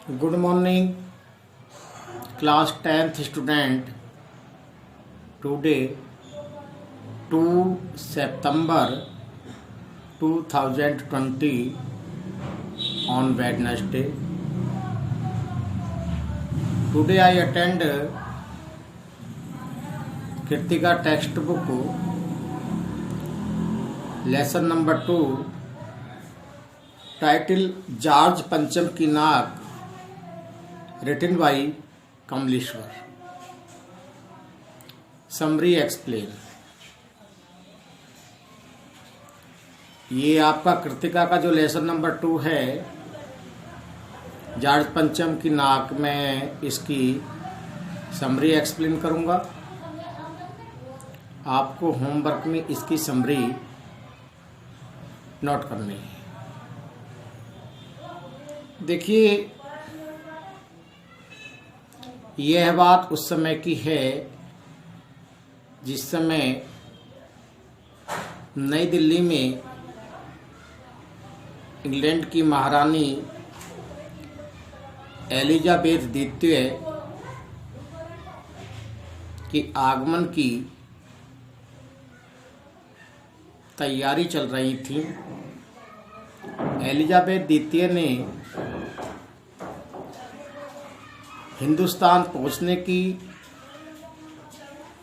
Good morning, class 10th student. Today, 2 September 2020 on Wednesday. Today I attend Kritika textbook, lesson number 2, title George Pancham की नाक, written by Kamleshwar. Summary explain. ये आपका कृतिका का जो lesson number 2 है, George पंचम की नाक में इसकी समरी एक्सप्लेन करूंगा। आपको होमवर्क में इसकी समरी नोट करनी है। देखिए, यह बात उस समय की है जिस समय नई दिल्ली में इंग्लैंड की महारानी एलिजाबेथ द्वितीय की आगमन की तैयारी चल रही थी। एलिजाबेथ द्वितीय ने हिंदुस्तान पहुंचने की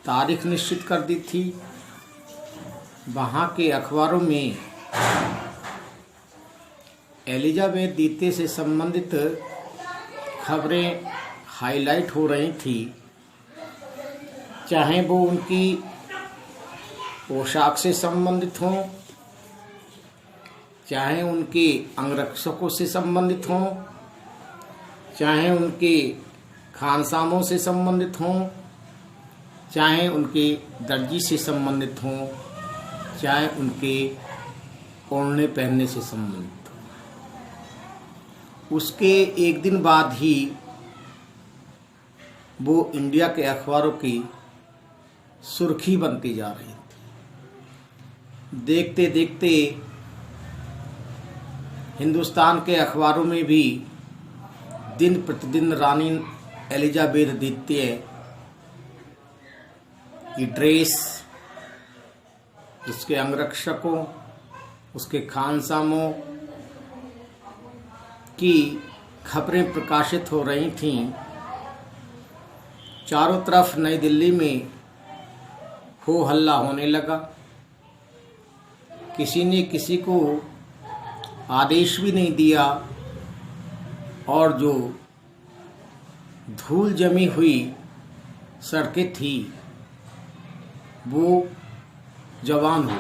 तारीख निश्चित कर दी थी। वहाँ के अखबारों में एलिजाबेथ द्वितीय से संबंधित खबरें हाईलाइट हो रही थी, चाहे वो उनकी पोशाक से संबंधित हों, चाहे उनके अंगरक्षकों से संबंधित हों, चाहे उनके खानसामों से संबंधित हों, चाहे उनके दर्जी से संबंधित हों, चाहे उनके ओढ़ने पहनने से संबंधित हों। उसके एक दिन बाद ही वो इंडिया के अखबारों की सुर्खी बनती जा रही थी। देखते देखते हिंदुस्तान के अखबारों में भी दिन प्रतिदिन रानी एलिजाबेथ द्वितीय की ड्रेस, उसके अंगरक्षकों, उसके खानसामों की खबरें प्रकाशित हो रही थीं। चारों तरफ नई दिल्ली में हो हल्ला होने लगा। किसी ने किसी को आदेश भी नहीं दिया और जो धूल जमी हुई सड़कें थी वो जवान हो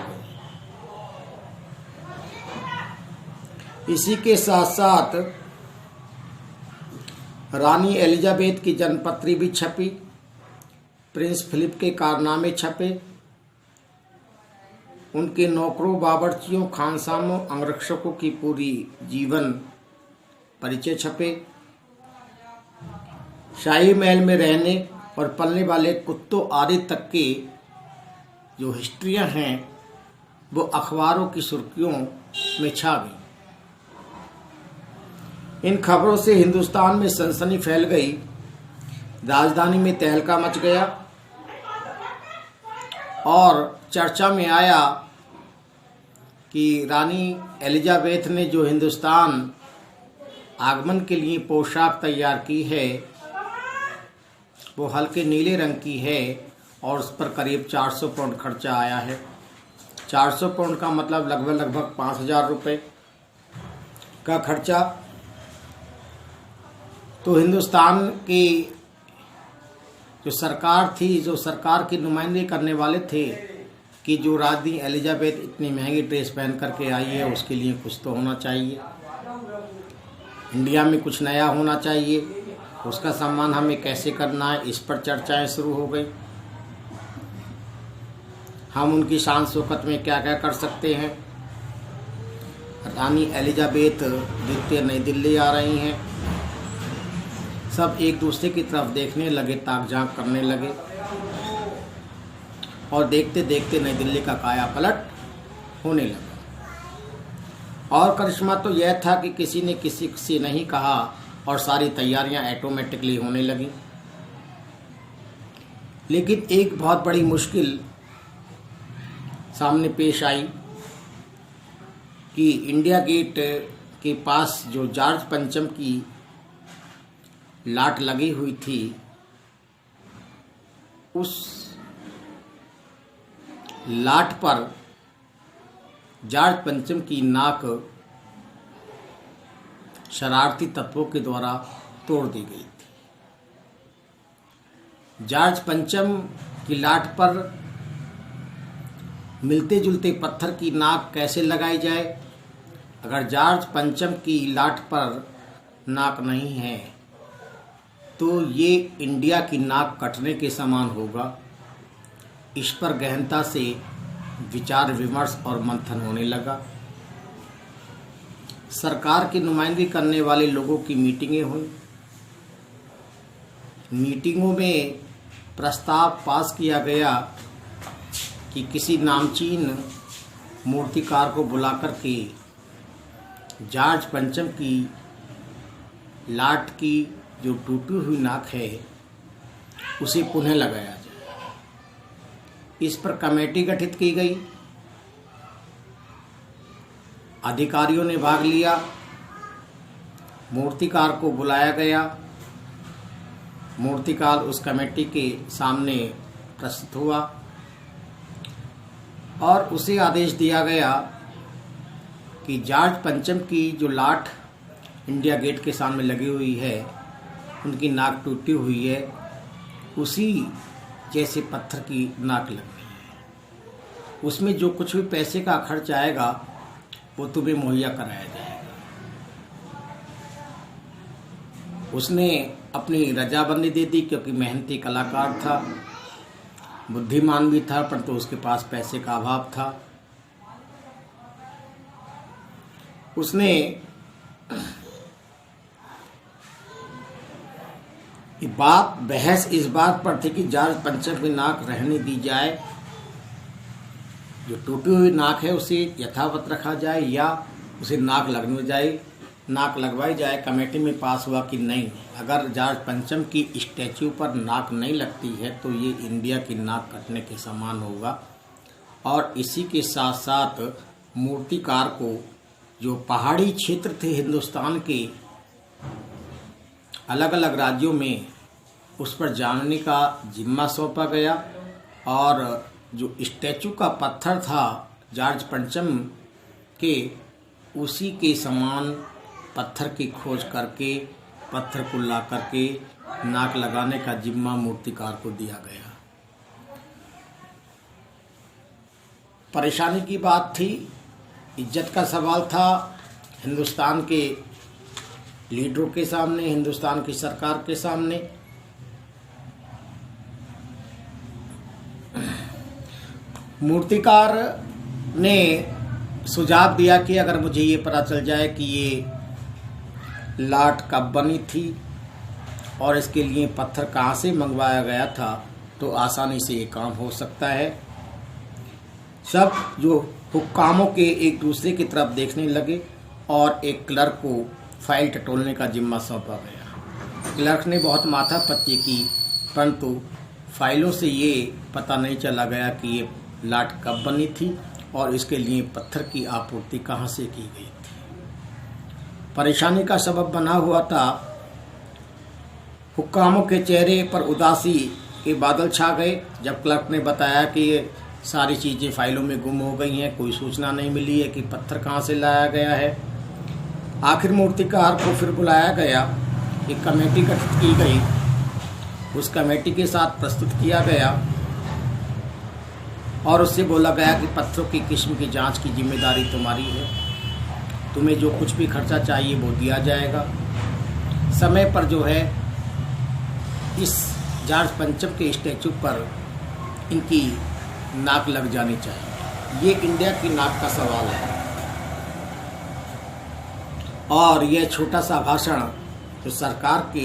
गई। इसी के साथ साथ रानी एलिजाबेथ की जन्मपत्री भी छपी, प्रिंस फिलिप के कारनामे छपे, उनके नौकरों, बावर्चियों, खानसामों, अंगरक्षकों की पूरी जीवन परिचय छपे। शाही महल में रहने और पलने वाले कुत्तों आदि तक के जो हिस्ट्रियां हैं वो अखबारों की सुर्खियों में छा गई। इन खबरों से हिंदुस्तान में सनसनी फैल गई, राजधानी में तहलका मच गया और चर्चा में आया कि रानी एलिजाबेथ ने जो हिंदुस्तान आगमन के लिए पोशाक तैयार की है वो हल्के नीले रंग की है और उस पर करीब 400 पाउंड खर्चा आया है। 400 पाउंड का मतलब लगभग 5,000 रुपये का खर्चा। तो हिंदुस्तान की जो सरकार थी, जो सरकार की नुमाइंदगी करने वाले थे कि जो रानी एलिजाबेथ इतनी महंगी ड्रेस पहन करके आई है उसके लिए कुछ तो होना चाहिए, इंडिया में कुछ नया होना चाहिए, उसका सम्मान हमें कैसे करना है, इस पर चर्चाएं शुरू हो गई। हम उनकी शान शौकत में क्या क्या कर सकते हैं। रानी एलिजाबेथ द्वितीय नई दिल्ली आ रही हैं। सब एक दूसरे की तरफ देखने लगे, ताक झांक करने लगे और देखते देखते नई दिल्ली का काया पलट होने लगा। और करिश्मा तो यह था कि किसी ने किसी से नहीं कहा और सारी तैयारियां ऑटोमेटिकली होने लगी। लेकिन एक बहुत बड़ी मुश्किल सामने पेश आई कि इंडिया गेट के पास जो जॉर्ज पंचम की लाट लगी हुई थी, उस लाट पर जॉर्ज पंचम की नाक शरारती तत्वों के द्वारा तोड़ दी गई थी। जॉर्ज पंचम की लाट पर मिलते जुलते पत्थर की नाक कैसे लगाई जाए? अगर जॉर्ज पंचम की लाट पर नाक नहीं है तो ये इंडिया की नाक कटने के समान होगा। इस पर गहनता से विचार विमर्श और मंथन होने लगा। सरकार की नुमाइंदगी करने वाले लोगों की मीटिंगें हुई। मीटिंगों में प्रस्ताव पास किया गया कि किसी नामचीन मूर्तिकार को बुलाकर के जॉर्ज पंचम की लाट की जो टूटी हुई नाक है उसे पुनः लगाया जाए। इस पर कमेटी गठित की गई। अधिकारियों ने भाग लिया। मूर्तिकार को बुलाया गया। मूर्तिकार उस कमेटी के सामने प्रस्तुत हुआ और उसे आदेश दिया गया कि जॉर्ज पंचम की जो लाट इंडिया गेट के सामने लगी हुई है, उनकी नाक टूटी हुई है, उसी जैसे पत्थर की नाक लगनी है। उसमें जो कुछ भी पैसे का खर्च आएगा वो तुम्हें मुहैया कराया जाएगा। उसने अपनी रजाबंदी दे दी क्योंकि मेहनती कलाकार था, बुद्धिमान भी था, परंतु उसके पास पैसे का अभाव था। उसने बहस इस बात पर थी कि जॉर्ज पंचम की नाक रहने दी जाए, जो टूटी हुई नाक है उसे यथावत रखा जाए या उसे नाक लगवाई जाए। कमेटी में पास हुआ कि नहीं, अगर जॉर्ज पंचम की स्टैच्यू पर नाक नहीं लगती है तो ये इंडिया की नाक कटने के समान होगा। और इसी के साथ साथ मूर्तिकार को जो पहाड़ी क्षेत्र थे हिंदुस्तान के अलग अलग राज्यों में, उस पर जानने का जिम्मा सौंपा गया और जो स्टैचू का पत्थर था जॉर्ज पंचम के, उसी के समान पत्थर की खोज करके पत्थर को ला करके नाक लगाने का जिम्मा मूर्तिकार को दिया गया। परेशानी की बात थी, इज्जत का सवाल था हिंदुस्तान के लीडरों के सामने, हिंदुस्तान की सरकार के सामने। मूर्तिकार ने सुझाव दिया कि अगर मुझे ये पता चल जाए कि ये लाट कब बनी थी और इसके लिए पत्थर कहाँ से मंगवाया गया था तो आसानी से ये काम हो सकता है। सब जो हुक्कामों के एक दूसरे की तरफ देखने लगे और एक क्लर्क को फाइल टटोलने का जिम्मा सौंपा गया। क्लर्क ने बहुत माथापच्ची की, परंतु फाइलों से ये पता नहीं चला गया कि ये लाट कब बनी थी और इसके लिए पत्थर की आपूर्ति कहाँ से की गई थी। परेशानी का सबब बना हुआ था। हुक्कामों के चेहरे पर उदासी के बादल छा गए जब क्लर्क ने बताया कि ये सारी चीज़ें फाइलों में गुम हो गई हैं, कोई सूचना नहीं मिली है कि पत्थर कहाँ से लाया गया है। आखिर मूर्तिकार को फिर बुलाया गया, एक कमेटी गठित की गई, उस कमेटी के साथ प्रस्तुत किया गया और उससे बोला गया कि पत्थरों की किस्म की जांच की जिम्मेदारी तुम्हारी है, तुम्हें जो कुछ भी खर्चा चाहिए वो दिया जाएगा। समय पर जो है इस जॉर्ज पंचम के स्टैचू पर इनकी नाक लग जानी चाहिए। ये इंडिया की नाक का सवाल है। और यह छोटा सा भाषण जो सरकार के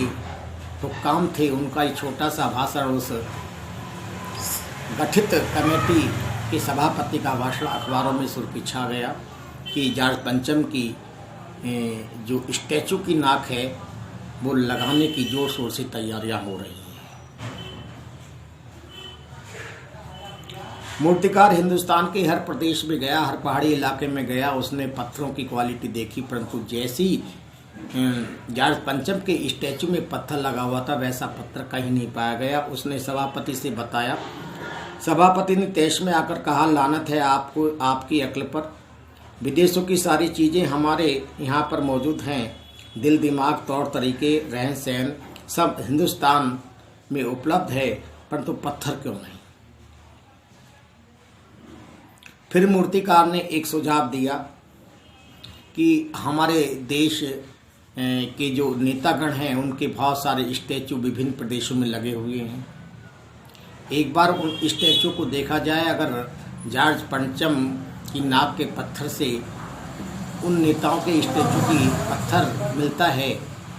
हुक्काम थे, उनका ये छोटा सा भाषण उस गठित कमेटी के सभापति का भाषण अखबारों में सुर्खी छा गया कि जॉर्ज पंचम की जो स्टैचू की नाक है वो लगाने की जोर शोर से तैयारियां हो रही हैं। मूर्तिकार हिंदुस्तान के हर प्रदेश में गया, हर पहाड़ी इलाके में गया, उसने पत्थरों की क्वालिटी देखी, परंतु जैसी जॉर्ज पंचम के स्टैचू में पत्थर लगा हुआ था वैसा पत्थर कहीं नहीं पाया गया। उसने सभापति से बताया। सभापति ने तेश में आकर कहा, लानत है आपको, आपकी अक्ल पर। विदेशों की सारी चीज़ें हमारे यहाँ पर मौजूद हैं, दिल दिमाग तौर तरीके रहन सहन सब हिंदुस्तान में उपलब्ध है, परंतु पत्थर क्यों नहीं। फिर मूर्तिकार ने एक सुझाव दिया कि हमारे देश के जो नेतागण हैं उनके बहुत सारे स्टैचू विभिन्न प्रदेशों में लगे हुए हैं। एक बार उन स्टैचू को देखा जाए, अगर जॉर्ज पंचम की नाक के पत्थर से उन नेताओं के स्टैचू की पत्थर मिलता है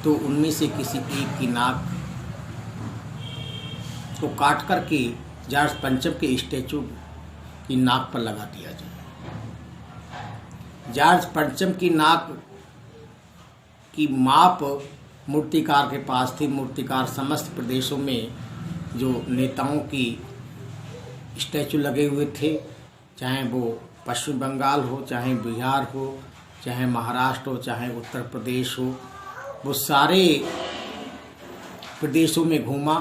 तो उनमें से किसी एक की नाक को काट करके जॉर्ज पंचम के स्टैचू की नाक पर लगा दिया जाए। जॉर्ज पंचम की नाक की माप मूर्तिकार के पास थी। मूर्तिकार समस्त प्रदेशों में जो नेताओं की स्टैचू लगे हुए थे, चाहे वो पश्चिम बंगाल हो, चाहे बिहार हो, चाहे महाराष्ट्र हो, चाहे उत्तर प्रदेश हो, वो सारे प्रदेशों में घूमा।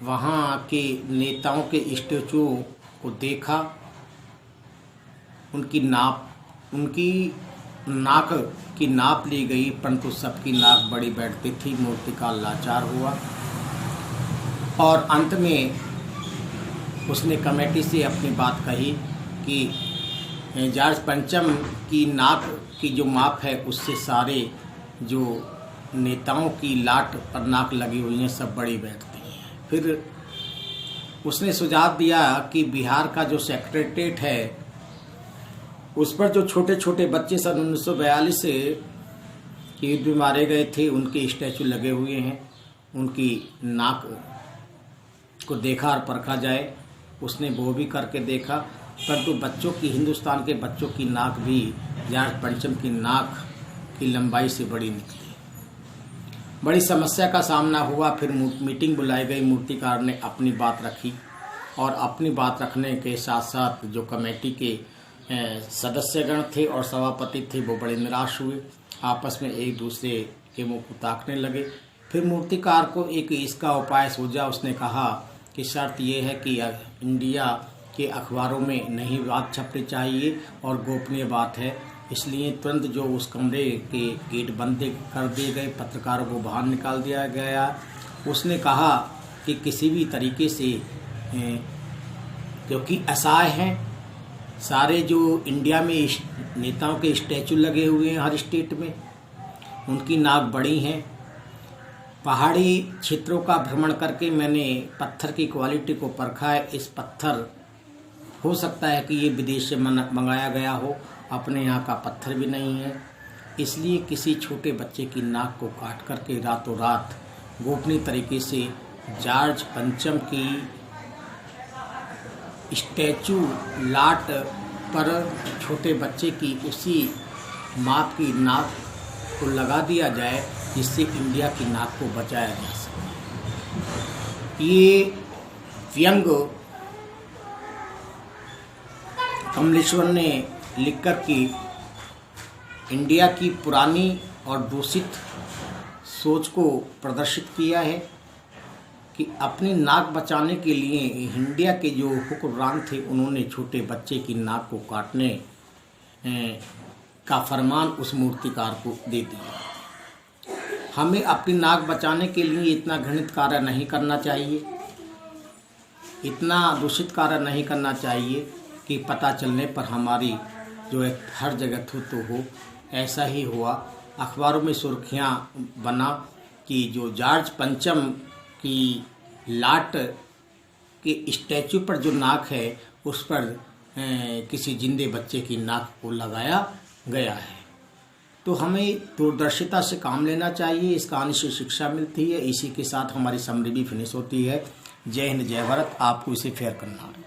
वहाँ के नेताओं के स्टैचू को देखा, उनकी नाक की नाप ली गई, परंतु सबकी नाक बड़ी बैठती थी। मूर्तिकार लाचार हुआ और अंत में उसने कमेटी से अपनी बात कही कि जॉर्ज पंचम की नाक की जो माप है उससे सारे जो नेताओं की लाट पर नाक लगी हुई हैं सब बड़ी बैठती हैं। फिर उसने सुझाव दिया कि बिहार का जो सेक्रेटेरिएट है उस पर जो छोटे छोटे बच्चे सन 1942 से युद्ध में मारे गए थे उनके स्टैचू लगे हुए हैं, उनकी नाक को देखा और परखा जाए। उसने वो भी करके देखा, परंतु बच्चों की, हिंदुस्तान के बच्चों की नाक भी जॉर्ज पंचम की नाक की लंबाई से बड़ी निकली। बड़ी समस्या का सामना हुआ। फिर मीटिंग बुलाई गई। मूर्तिकार ने अपनी बात रखी और अपनी बात रखने के साथ साथ जो कमेटी के सदस्यगण थे और सभापति थे वो बड़े निराश हुए, आपस में एक दूसरे के मुंह को ताकने लगे। फिर मूर्तिकार को एक इसका उपाय सूझा। उसने कहा कि शर्त यह है कि इंडिया के अखबारों में नहीं बात छपनी चाहिए और गोपनीय बात है, इसलिए तुरंत जो उस कमरे के गेट बंद कर दिए गए, पत्रकारों को बाहर निकाल दिया गया। उसने कहा कि किसी भी तरीके से, क्योंकि असहाय हैं सारे जो इंडिया में नेताओं के स्टैचू लगे हुए हैं हर स्टेट में, उनकी नाक बड़ी हैं। पहाड़ी क्षेत्रों का भ्रमण करके मैंने पत्थर की क्वालिटी को परखा है। इस पत्थर हो सकता है कि ये विदेश से मंगाया गया हो, अपने यहाँ का पत्थर भी नहीं है, इसलिए किसी छोटे बच्चे की नाक को काट करके रातों रात गोपनीय तरीके से जॉर्ज पंचम की स्टैचू लाट पर छोटे बच्चे की उसी माप की नाक को लगा दिया जाए जिससे इंडिया की नाक को बचाया जा सके। ये व्यंग कमलेश्वर ने लिखकर कि इंडिया की पुरानी और दूषित सोच को प्रदर्शित किया है कि अपनी नाक बचाने के लिए इंडिया के जो हुक्मरान थे उन्होंने छोटे बच्चे की नाक को काटने का फरमान उस मूर्तिकार को दे दिया। हमें अपनी नाक बचाने के लिए इतना घृणित कार्य नहीं करना चाहिए, इतना दूषित कार्य नहीं करना चाहिए कि पता चलने पर हमारी जो है हर जगह थू हो। ऐसा ही हुआ, अखबारों में सुर्खियां बना कि जो जॉर्ज पंचम की लाट के स्टैचू पर जो नाक है उस पर किसी जिंदे बच्चे की नाक को लगाया गया है। तो हमें दूरदर्शिता से काम लेना चाहिए, इस कहानी से शिक्षा मिलती है। इसी के साथ हमारी समरी भी फिनिश होती है। जय हिंद, जय भारत। आपको इसे फेयर करना है।